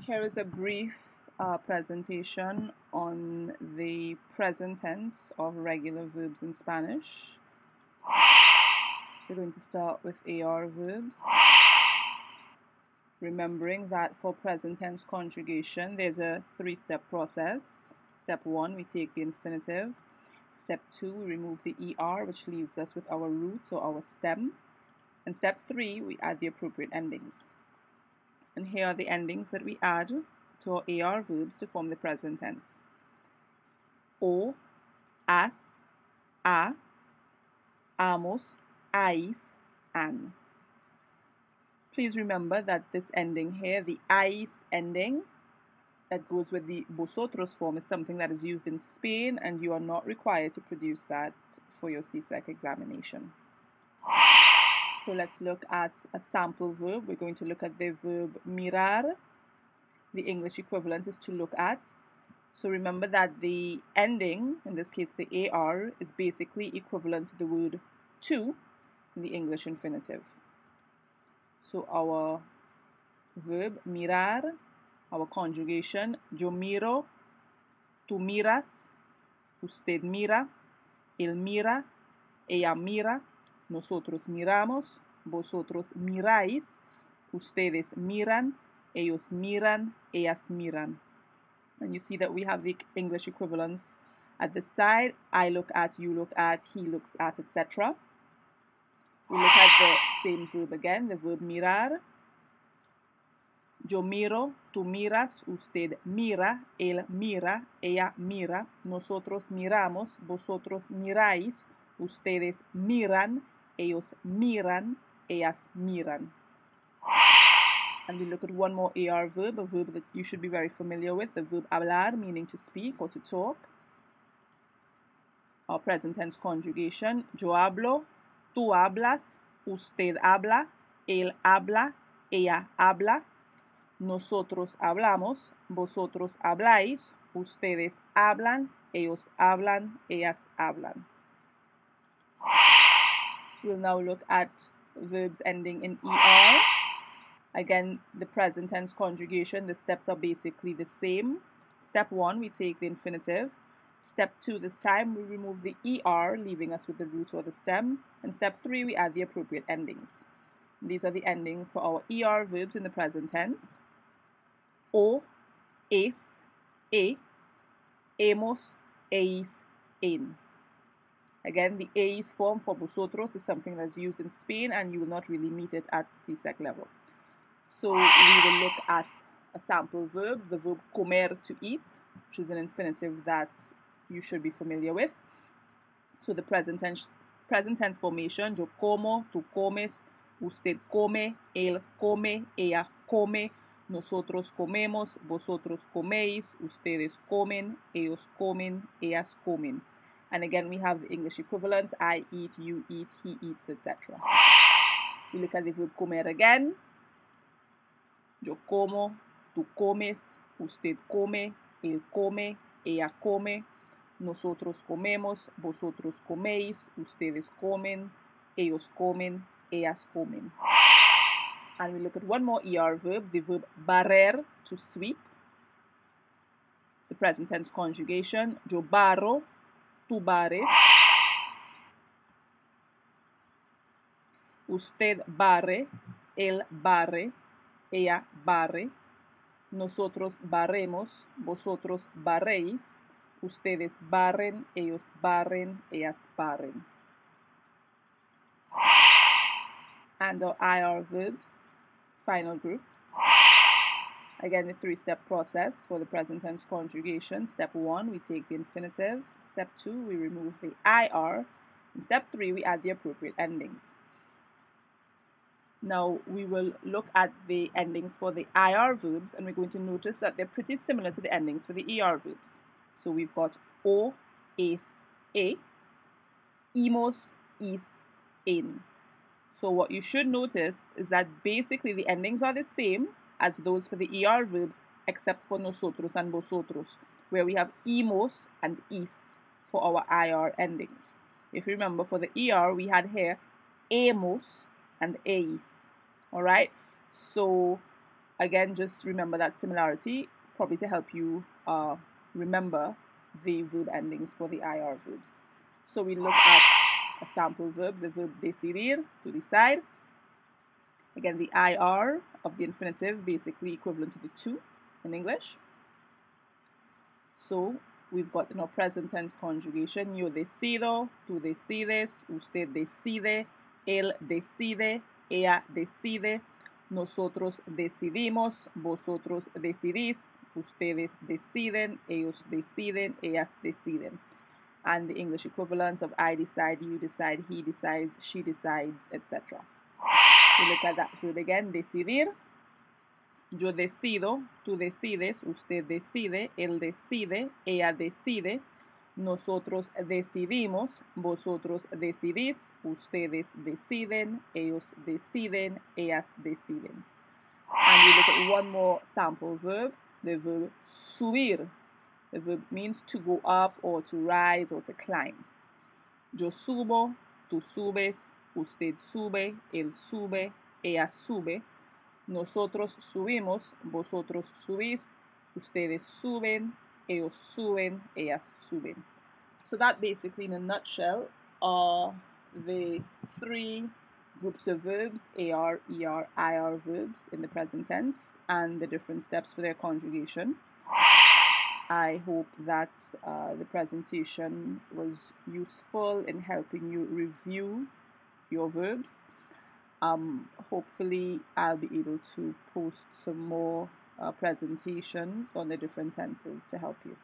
Here is a brief presentation on the present tense of regular verbs in Spanish. We're going to start with AR verbs. Remembering that for present tense conjugation, there's a three-step process. Step 1, we take the infinitive. Step 2, we remove the ER, which leaves us with our root or our stem. And step 3, we add the appropriate endings. And here are the endings that we add to our AR verbs to form the present tense. O, as, a, amos, ais, an. Please remember that this ending here, the ais ending, that goes with the vosotros form, is something that is used in Spain, and you are not required to produce that for your CSEC examination. So let's look at a sample verb. We're going to look at the verb mirar. The English equivalent is to look at. So remember that the ending, in this case the AR, is basically equivalent to the word to in the English infinitive. So our verb mirar, our conjugation, yo miro, tú miras, usted mira, él mira, ella mira, nosotros miramos, vosotros miráis, ustedes miran, ellos miran, ellas miran. And you see that we have the English equivalents at the side. I look at, you look at, he looks at, etc. We look at the same verb again, the verb mirar. Yo miro, tú miras, usted mira, él mira, ella mira, nosotros miramos, vosotros miráis, ustedes miran, ellos miran, ellas miran. And we look at one more AR verb, a verb that you should be very familiar with, the verb hablar, meaning to speak or to talk. Our present tense conjugation, yo hablo, tú hablas, usted habla, él habla, ella habla, nosotros hablamos, vosotros habláis, ustedes hablan, ellos hablan, ellas hablan. We'll now look at verbs ending in ER. Again, the present tense conjugation, the steps are basically the same. Step 1, we take the infinitive. Step 2, this time we remove the ER, leaving us with the root or the stem. And step 3, we add the appropriate endings. These are the endings for our ER verbs in the present tense. O, es, e, hemos, eis, en. Again, the eis form for vosotros is something that's used in Spain, and you will not really meet it at CSEC level. So we will look at a sample verb, the verb comer, to eat, which is an infinitive that you should be familiar with. So the present tense formation, yo como, tú comes, usted come, él come, ella come, nosotros comemos, vosotros coméis, ustedes comen, ellos comen, ellas comen. And again, we have the English equivalent, I eat, you eat, he eats, etc. We look at the verb comer again. Yo como, tú comes, usted come, él come, ella come, nosotros comemos, vosotros coméis, ustedes comen, ellos comen, ellas comen. And we look at one more ER verb, the verb barrer, to sweep. The present tense conjugation, yo barro, tú barres, usted barre, él barre, ella barre, nosotros barremos, vosotros barréis, ustedes barren, ellos barren, ellas barren. And our IR verbs, final group. Again, the three-step process for the present tense conjugation. Step 1, we take the infinitive. Step 2, we remove the IR. And step 3, we add the appropriate endings. Now, we will look at the endings for the IR verbs, and we're going to notice that they're pretty similar to the endings for the ER verbs. So we've got o, es, e, imos, is, en. So what you should notice is that basically the endings are the same as those for the ER verbs, except for nosotros and vosotros, where we have imos and is for our IR endings. If you remember, for the ER, we had here hemos and eis. Alright? So Again, just remember that similarity, probably to help you remember the verb endings for the IR verbs. So we look at a sample verb, the verb decidir, to decide. Again, the IR of the infinitive, basically equivalent to the to in English. So we've got in our present tense conjugation, yo decido, tú decides, usted decide, él decide, ella decide, nosotros decidimos, vosotros decidís, ustedes deciden, ellos deciden, ellas deciden. And the English equivalent of I decide, you decide, he decides, she decides, etc. We look at that verb again, decidir. Yo decido, tú decides, usted decide, él decide, ella decide, nosotros decidimos, vosotros decidís, ustedes deciden, ellos deciden, ellas deciden. And we look at one more sample verb, the verb subir. The verb means to go up or to rise or to climb. Yo subo, tú subes, usted sube, él sube, ella sube. Nosotros subimos, vosotros subís, ustedes suben, ellos suben, ellas suben. So that basically in a nutshell are the three groups of verbs, AR, ER, IR verbs in the present tense and the different steps for their conjugation. I hope that the presentation was useful in helping you review your verbs. Hopefully I'll be able to post some more presentations on the different tenses to help you.